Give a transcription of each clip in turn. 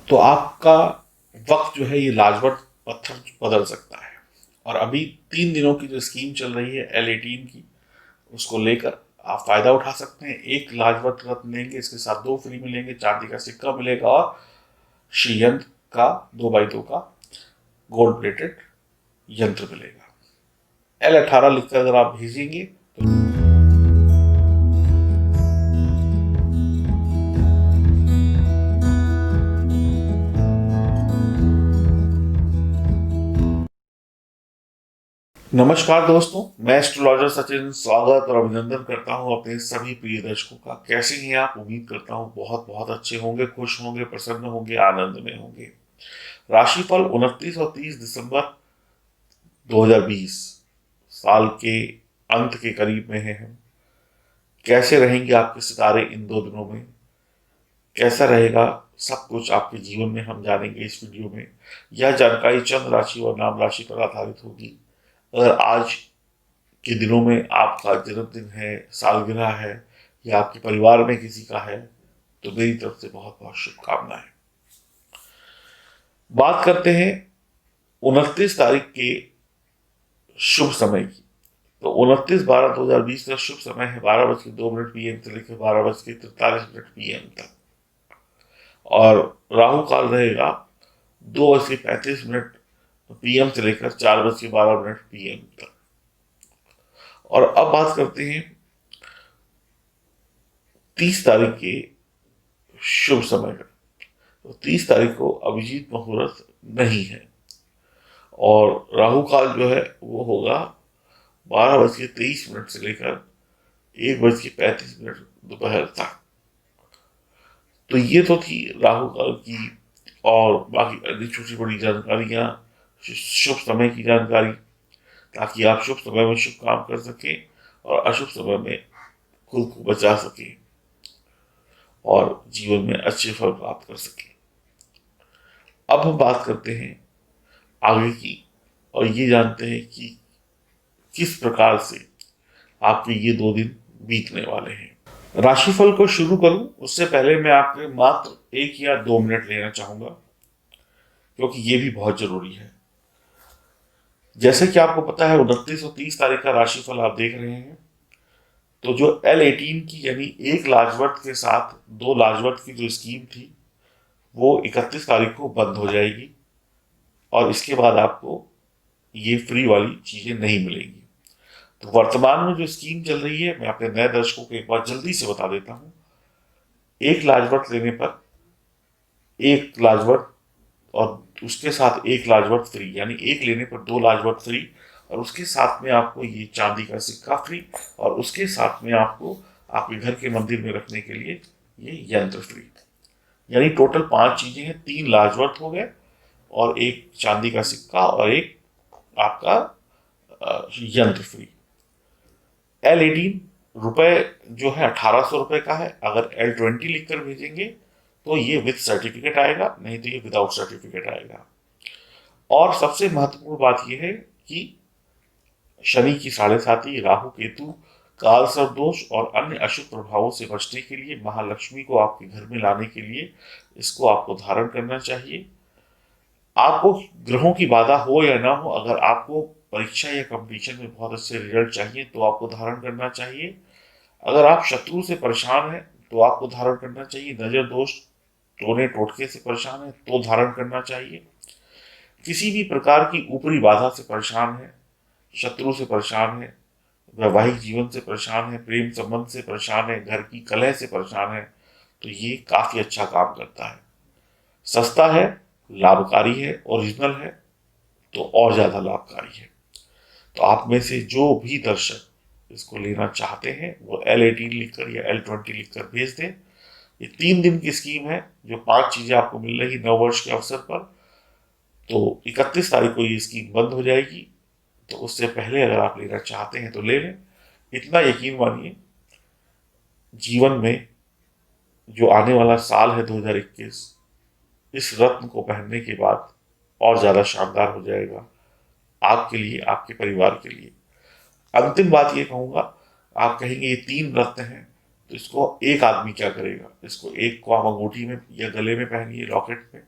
तो आपका वक्त जो है ये लाजवत पत्थर बदल सकता है। और अभी 3 दिनों की जो स्कीम चल रही है L18 की, उसको लेकर आप फायदा उठा सकते हैं। एक लाजवत रत्न लेंगे, इसके साथ 2 फ्री मिलेंगे, चांदी का सिक्का मिलेगा और श्री यंत्र का 2x2 का गोल्ड प्लेटेड यंत्र मिलेगा। L18 लिखकर अगर आप भेजेंगे तो नमस्कार दोस्तों, मैं एस्ट्रोलॉजर सचिन स्वागत और अभिनंदन करता हूं अपने सभी प्रिय दर्शकों का। कैसे हैं आप? उम्मीद करता हूं बहुत बहुत अच्छे होंगे, खुश होंगे, प्रसन्न होंगे, आनंद में होंगे। राशिफल 29 और 30 दिसंबर 2020 साल के अंत के करीब में है हम। कैसे रहेंगे आपके सितारे इन 2 दिनों में, कैसा रहेगा सब कुछ आपके जीवन में हम जानेंगे इस वीडियो में। यह जानकारी चंद्र राशि और नाम राशि पर आधारित होगी। अगर आज के दिनों में आपका जन्मदिन है, सालगिरह है या आपके परिवार में किसी का है, तो मेरी तरफ से बहुत बहुत शुभकामनाएं। बात करते हैं 29 तारीख के शुभ समय की। तो 29/12/2020 का शुभ समय है 12:02 PM से लेकर 12:43 PM तक। और राहु काल रहेगा 2:35 PM से लेकर 4:12 PM तक। और अब बात करते हैं 30 तारीख के शुभ समय का। तो 30 तारीख को अभिजीत मुहूर्त नहीं है और राहु काल जो है वो होगा 12:23 से लेकर 1:35 दोपहर तक। तो ये तो थी राहु काल की और बाकी अन्य छोटी बड़ी जानकारियां, शुभ समय की जानकारी, ताकि आप शुभ समय में शुभ काम कर सकें और अशुभ समय में खुद को बचा सकें और जीवन में अच्छे फल प्राप्त कर सकें। अब हम बात करते हैं आगे की और ये जानते हैं कि किस प्रकार से आपके ये 2 दिन बीतने वाले हैं। राशिफल को शुरू करूं उससे पहले मैं आपके मात्र 1 या 2 मिनट लेना चाहूंगा, क्योंकि ये भी बहुत जरूरी है। जैसे कि आपको पता है 29 और 30 तारीख का राशिफल आप देख रहे हैं। तो जो L18 की यानी एक लाजवत के साथ 2 लाजवत की जो स्कीम थी वो 31 तारीख को बंद हो जाएगी और इसके बाद आपको ये फ्री वाली चीजें नहीं मिलेंगी। तो वर्तमान में जो स्कीम चल रही है, मैं अपने नए दर्शकों को एक बार जल्दी से बता देता हूँ। एक लाजवत लेने पर एक लाजवत और उसके साथ एक लाजवत फ्री, यानी एक लेने पर 2 लाजवत फ्री और उसके साथ में आपको ये चांदी का सिक्का फ्री और उसके साथ में आपको आपके घर के मंदिर में रखने के लिए ये यंत्र फ्री। यानी टोटल 5 चीजें हैं। 3 लाजवत हो गए और एक चांदी का सिक्का और एक आपका यंत्र फ्री। L18 जो है 1800 का है। अगर L20 लिखकर भेजेंगे तो ये विद सर्टिफिकेट आएगा, नहीं तो ये विदाउट सर्टिफिकेट आएगा। और सबसे महत्वपूर्ण बात यह है कि शनि की 7.5, राहु केतु, काल सर्प दोष और अन्य अशुभ प्रभावों से बचने के लिए, महालक्ष्मी को आपके घर में लाने के लिए इसको आपको धारण करना चाहिए। आपको ग्रहों की बाधा हो या ना हो, अगर आपको परीक्षा या कंपटीशन में बहुत अच्छे रिजल्ट चाहिए तो आपको धारण करना चाहिए। अगर आप शत्रु से परेशान हैं तो आपको धारण करना चाहिए। नजर दोष, टोने टोटके से परेशान है तो धारण करना चाहिए। किसी भी प्रकार की ऊपरी बाधा से परेशान है, शत्रु से परेशान है, वैवाहिक जीवन से परेशान है, प्रेम संबंध से परेशान है, घर की कलह से परेशान है, तो ये काफी अच्छा काम करता है। सस्ता है, लाभकारी है, ओरिजिनल है, तो और ज्यादा लाभकारी है। तो आप में से जो भी दर्शक इसको लेना चाहते हैं वो L18 लिखकर या L20 लिखकर भेज दें। ये 3 दिन की स्कीम है जो 5 चीजें आपको मिल रही नववर्ष के अवसर पर। तो 31 तारीख को ये स्कीम बंद हो जाएगी, तो उससे पहले अगर आप लेना चाहते हैं तो ले लें। इतना यकीन मानिए, जीवन में जो आने वाला साल है 2021, इस रत्न को पहनने के बाद और ज्यादा शानदार हो जाएगा आपके लिए, आपके परिवार के लिए। अंतिम बात ये कहूंगा, आप कहेंगे ये 3 रत्न हैं तो इसको एक आदमी क्या करेगा? इसको एक को आप अंगूठी में या गले में पहनिए, लॉकेट में,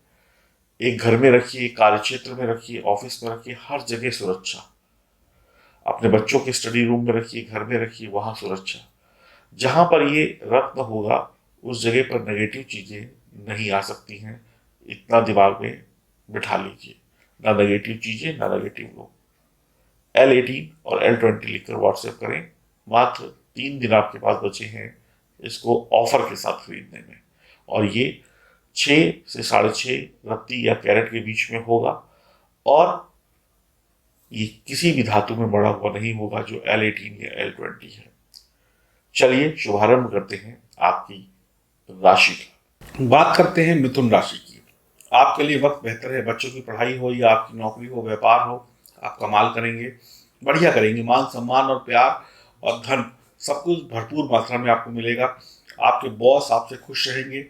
एक घर में रखिए, कार्य क्षेत्र में रखिए, ऑफिस में रखिए, हर जगह सुरक्षा। अपने बच्चों के स्टडी रूम में रखिए, घर में रखिए, वहां सुरक्षा। जहां पर ये रत्न होगा उस जगह पर नेगेटिव चीजें नहीं आ सकती हैं। इतना दिमाग में बिठा लीजिए, ना नेगेटिव चीजें ना नेगेटिव लोग। L18 और L20 लिखकर व्हाट्सएप करें। मात्र 3 दिन आपके पास बचे हैं इसको ऑफर के साथ खरीदने में, और ये 6 से 6.5 रत्ती या कैरेट के बीच में होगा, और ये किसी भी धातु में बड़ा हुआ नहीं होगा जो L18 या L20 है। चलिए शुभारंभ करते हैं आपकी राशि का। बात करते हैं मिथुन राशि की। आपके लिए वक्त बेहतर है, बच्चों की पढ़ाई हो या आपकी नौकरी हो, व्यापार हो, आप कमाल करेंगे, बढ़िया करेंगे। मान सम्मान और प्यार और धन सब कुछ भरपूर मात्रा में आपको मिलेगा। आपके बॉस आपसे खुश रहेंगे।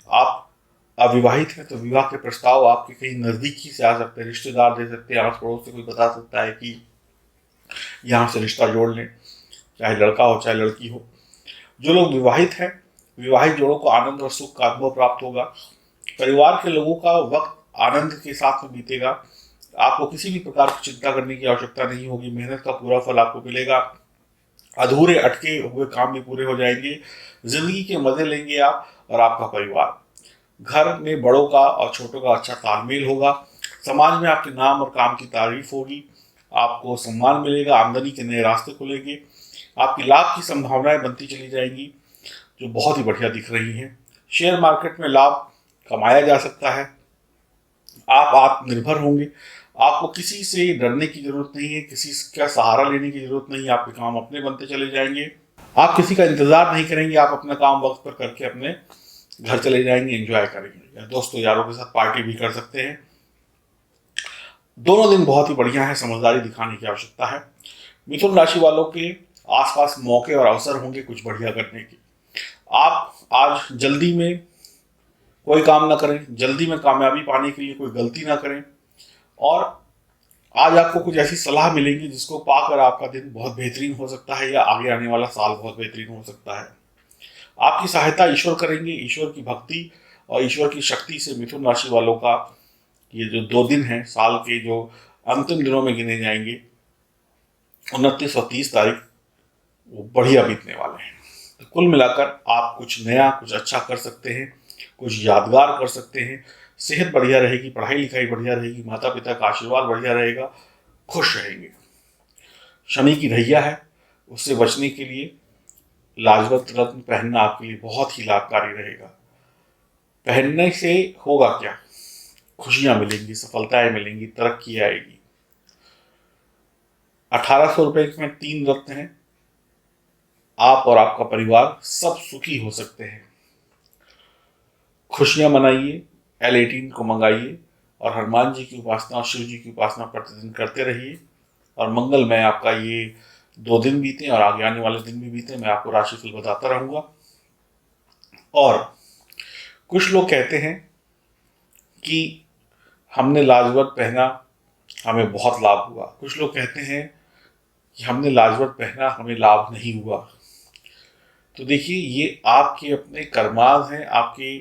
आप अविवाहित हैं तो विवाह के प्रस्ताव आपके कहीं नजदीकी से आ सकते हैं, रिश्तेदार दे सकते हैं, आस पड़ोस से कोई बता सकता है कि यहाँ से रिश्ता जोड़ लें, चाहे लड़का हो चाहे लड़की हो। जो लोग विवाहित हैं, विवाहित जोड़ों को आनंद और सुख का अनुभव प्राप्त होगा। परिवार के लोगों का वक्त आनंद के साथ में बीतेगा। आपको किसी भी प्रकार की चिंता करने की आवश्यकता नहीं होगी। मेहनत का पूरा फल आपको मिलेगा। अधूरे अटके हुए काम भी पूरे हो जाएंगे। जिंदगी के मजे लेंगे आप और आपका परिवार। घर में बड़ों का और छोटों का अच्छा तालमेल होगा। समाज में आपके नाम और काम की तारीफ होगी। आपको सम्मान मिलेगा। आमदनी के नए रास्ते खुलेंगे। आपकी लाभ की संभावनाएं बनती चली जाएंगी, जो बहुत ही बढ़िया दिख रही हैं। शेयर मार्केट में लाभ कमाया जा सकता है। आप आत्मनिर्भर होंगे। आपको किसी से डरने की जरूरत नहीं है, किसी का सहारा लेने की जरूरत नहीं है। आपके काम अपने बनते चले जाएंगे। आप किसी का इंतजार नहीं करेंगे। आप अपना काम वक्त पर करके अपने घर चले जाएंगे, एंजॉय करेंगे, या दोस्तों यारों के साथ पार्टी भी कर सकते हैं। दोनों दिन बहुत ही बढ़िया है। समझदारी दिखाने की आवश्यकता है। मिथुन राशि वालों के आसपास मौके और अवसर होंगे कुछ बढ़िया करने की। आप आज जल्दी में कोई काम ना करें, जल्दी में कामयाबी पाने के लिए कोई गलती ना करें, और आज आपको कुछ ऐसी सलाह मिलेंगी जिसको पाकर आपका दिन बहुत बेहतरीन हो सकता है, या आगे आने वाला साल बहुत बेहतरीन हो सकता है। आपकी सहायता ईश्वर करेंगे। ईश्वर की भक्ति और ईश्वर की शक्ति से मिथुन राशि वालों का ये जो 2 दिन है साल के, जो अंतिम दिनों में गिने जाएंगे, 29 और 30 तारीख, वो बढ़िया बीतने वाले हैं। तो कुल मिलाकर आप कुछ नया, कुछ अच्छा कर सकते हैं, कुछ यादगार कर सकते हैं। सेहत बढ़िया रहेगी, पढ़ाई लिखाई बढ़िया रहेगी, माता पिता का आशीर्वाद बढ़िया रहेगा, खुश रहेंगे। शनि की ढैया है, उससे बचने के लिए लाजवंत रत्न पहनना आपके लिए बहुत ही लाभकारी रहेगा। पहनने से होगा क्या? खुशियां मिलेंगी, सफलताएं मिलेंगी, तरक्की आएगी। 1800 रुपए में 3 रत्न हैं। आप और आपका परिवार सब सुखी हो सकते हैं। खुशियां मनाइए, L18 को मंगाइए, और हनुमान जी की उपासना और शिव जी की उपासना प्रतिदिन करते रहिए। और मंगलमय आपका ये 2 दिन बीते और आगे आने वाले दिन भी बीते। मैं आपको राशिफल बताता रहूंगा। और कुछ लोग कहते हैं कि हमने लाजवत पहना, हमें बहुत लाभ हुआ। कुछ लोग कहते हैं कि हमने लाजवत पहना, हमें लाभ नहीं हुआ। तो देखिए, ये आपके अपने कर्माज हैं। आपके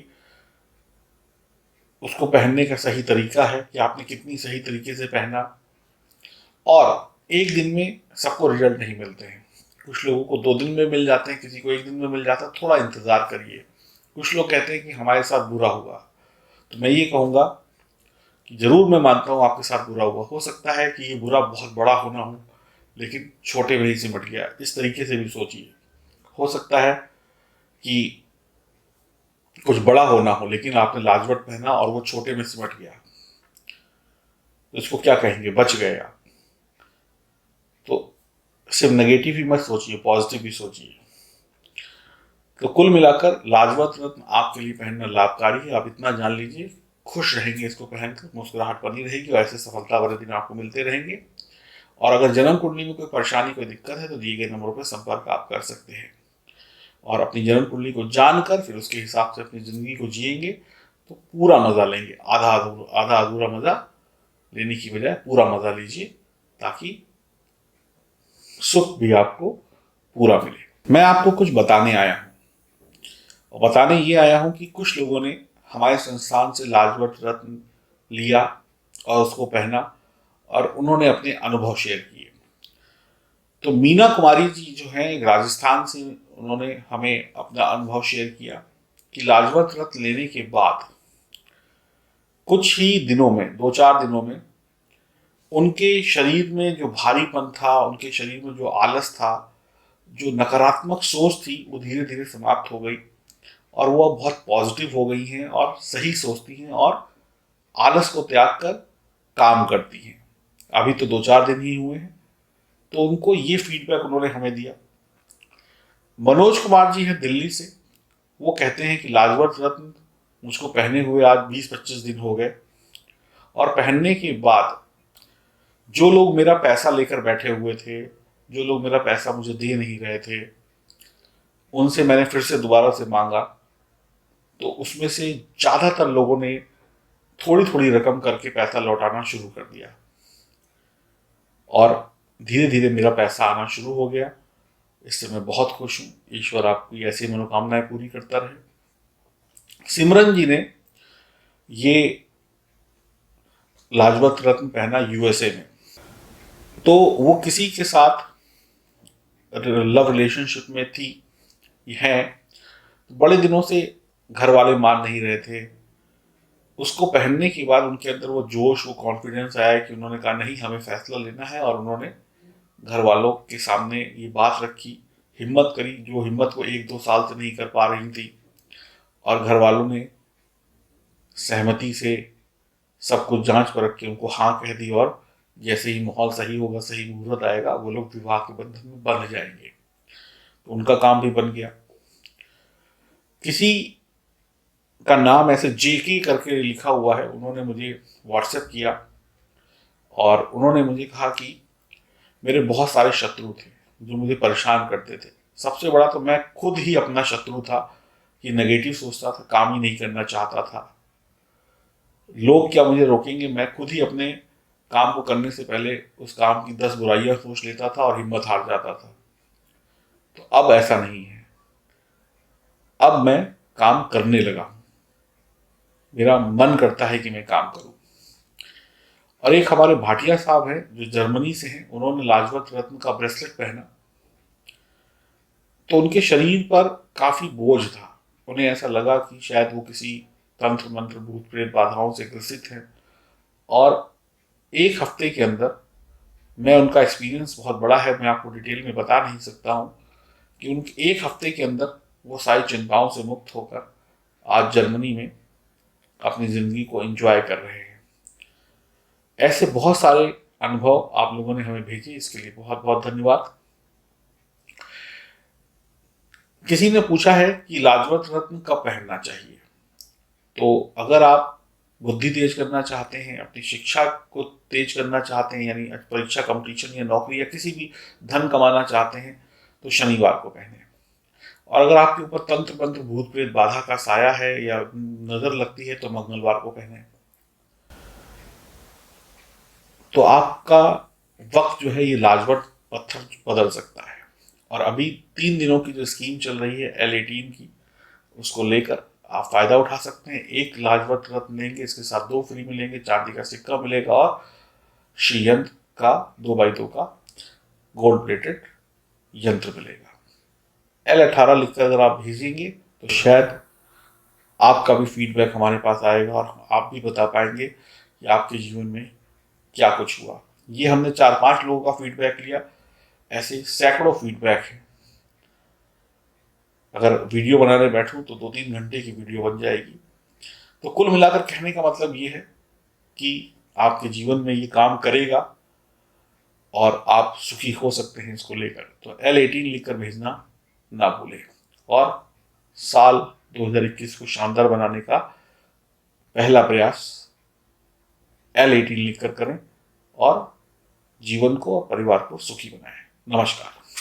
उसको पहनने का सही तरीका है कि आपने कितनी सही तरीके से पहना। और एक दिन में सबको रिजल्ट नहीं मिलते हैं। कुछ लोगों को 2 दिन में मिल जाते हैं, किसी को 1 दिन में मिल जाता है। थोड़ा इंतजार करिए। कुछ लोग कहते हैं कि हमारे साथ बुरा हुआ, तो मैं ये कहूँगा कि जरूर मैं मानता हूँ आपके साथ बुरा हुआ। हो सकता है कि ये बुरा बहुत बड़ा होना हो, लेकिन छोटे में ही सिमट गया। इस तरीके से भी सोचिए। हो सकता है कि कुछ बड़ा होना हो, लेकिन आपने लाजवट पहना और वो छोटे में सिमट गया, तो इसको क्या कहेंगे? बच गए आप। तो सिर्फ नेगेटिव ही मत सोचिए, पॉजिटिव भी सोचिए। तो कुल मिलाकर लाजवत रत्न आपके लिए पहनना लाभकारी है। आप इतना जान लीजिए, खुश रहेंगे इसको पहनकर, मुस्कुराहट बनी रहेगी, और ऐसे सफलता वाले दिन आपको मिलते रहेंगे। और अगर जन्म कुंडली में कोई परेशानी, कोई दिक्कत है, तो दिए गए नंबरों पर संपर्क आप कर सकते हैं। और अपनी जन्म कुंडली को जानकर फिर उसके हिसाब से अपनी जिंदगी को जिएंगे तो पूरा मजा लेंगे। आधा अधूरा मजा लेने की बजाय पूरा मजा लीजिए, ताकि सुख भी आपको पूरा मिले। मैं आपको कुछ बताने आया हूँ, और बताने ये आया हूँ कि कुछ लोगों ने हमारे संस्थान से लाजवत रत्न लिया और उसको पहना और उन्होंने अपने अनुभव शेयर किए। तो मीना कुमारी जी जो हैं राजस्थान से, उन्होंने हमें अपना अनुभव शेयर किया कि लाजपत रत्न लेने के बाद कुछ ही दिनों में, 2-4 दिनों में, उनके शरीर में जो भारीपन था, उनके शरीर में जो आलस था, जो नकारात्मक सोच थी, वो धीरे धीरे समाप्त हो गई और वो अब बहुत पॉजिटिव हो गई हैं और सही सोचती हैं और आलस को त्याग कर काम करती हैं। अभी तो 2-4 दिन ही हुए हैं, तो उनको ये फीडबैक उन्होंने हमें दिया। मनोज कुमार जी हैं दिल्ली से, वो कहते हैं कि लाजपत रत्न मुझको पहने हुए आज 20-25 दिन हो गए और पहनने के बाद जो लोग मेरा पैसा लेकर बैठे हुए थे, जो लोग मेरा पैसा मुझे दे नहीं रहे थे, उनसे मैंने फिर से दोबारा से मांगा, तो उसमें से ज़्यादातर लोगों ने थोड़ी थोड़ी रकम करके पैसा लौटाना शुरू कर दिया और धीरे धीरे मेरा पैसा आना शुरू हो गया। इससे मैं बहुत खुश हूँ। ईश्वर आपकी ऐसी मनोकामनाएं पूरी करता रहे। सिमरन जी ने ये लाजपत रत्न पहना यूएसए में, तो वो किसी के साथ लव रिलेशनशिप में थी है, बड़े दिनों से घर वाले मान नहीं रहे थे। उसको पहनने के बाद उनके अंदर वो जोश, वो कॉन्फिडेंस आया कि उन्होंने कहा नहीं, हमें फैसला लेना है, और उन्होंने घर वालों के सामने ये बात रखी, हिम्मत करी, जो हिम्मत को 1-2 साल से नहीं कर पा रही थी, और घर वालों ने सहमति से सब कुछ जांच परख के उनको हाँ कह दी और जैसे ही माहौल सही होगा, सही मुहूर्त आएगा, वो लोग विवाह के बंधन में बंध जाएंगे। तो उनका काम भी बन गया। किसी का नाम ऐसे जेके करके लिखा हुआ है, उन्होंने मुझे व्हाट्सएप किया और उन्होंने मुझे कहा कि मेरे बहुत सारे शत्रु थे जो मुझे परेशान करते थे। सबसे बड़ा तो मैं खुद ही अपना शत्रु था कि नेगेटिव सोचता था, काम ही नहीं करना चाहता था। लोग क्या मुझे रोकेंगे, मैं खुद ही अपने काम को करने से पहले उस काम की 10 बुराइयां सोच लेता था और हिम्मत हार जाता था। तो अब ऐसा नहीं है, अब मैं काम करने लगा हूं, मेरा मन करता है कि मैं काम करूं। और एक हमारे भाटिया साहब हैं जो जर्मनी से हैं, उन्होंने लाजपत रत्न का ब्रेसलेट पहना, तो उनके शरीर पर काफी बोझ था। उन्हें ऐसा लगा कि शायद वो किसी तंत्र मंत्र भूत प्रेत बाधाओं से ग्रसित हैं। और एक हफ्ते के अंदर, मैं उनका एक्सपीरियंस बहुत बड़ा है, मैं आपको डिटेल में बता नहीं सकता हूँ, कि उनके एक हफ्ते के अंदर वो सारी चिंताओं से मुक्त होकर आज जर्मनी में अपनी जिंदगी को एंजॉय कर रहे हैं। ऐसे बहुत सारे अनुभव आप लोगों ने हमें भेजे, इसके लिए बहुत बहुत धन्यवाद। किसी ने पूछा है कि लाजपत रत्न कब पहनना चाहिए। तो अगर आप बुद्धि तेज करना चाहते हैं, अपनी शिक्षा को तेज करना चाहते हैं, यानी परीक्षा कंपटीशन या नौकरी या किसी भी धन कमाना चाहते हैं, तो शनिवार को पहने। और अगर आपके ऊपर तंत्र मंत्र भूत प्रेत बाधा का साया है या नजर लगती है, तो मंगलवार को पहने। तो आपका वक्त जो है ये लाजपत पत्थर बदल सकता है। और अभी 3 दिनों की जो स्कीम चल रही है L18 की, उसको लेकर आप फायदा उठा सकते हैं। एक लाजपत रत्न लेंगे, इसके साथ 2 फ्री मिलेंगे, चांदी का सिक्का मिलेगा और श्री यंत्र का 2x2 का गोल्ड प्लेटेड यंत्र मिलेगा। L18 लिखकर अगर आप भेजेंगे तो शायद आपका भी फीडबैक हमारे पास आएगा और आप भी बता पाएंगे कि आपके जीवन में क्या कुछ हुआ। ये हमने 4-5 लोगों का फीडबैक लिया, ऐसे सैकड़ों फीडबैक हैं। अगर वीडियो बनाने बैठूं तो 2-3 घंटे की वीडियो बन जाएगी। तो कुल मिलाकर कहने का मतलब ये है कि आपके जीवन में ये काम करेगा और आप सुखी हो सकते हैं इसको लेकर। तो L18 लिखकर भेजना ना भूलें और साल 2021 को शानदार बनाने का पहला प्रयास L18 लिखकर करें और जीवन को और परिवार को सुखी बनाएं। नमस्कार।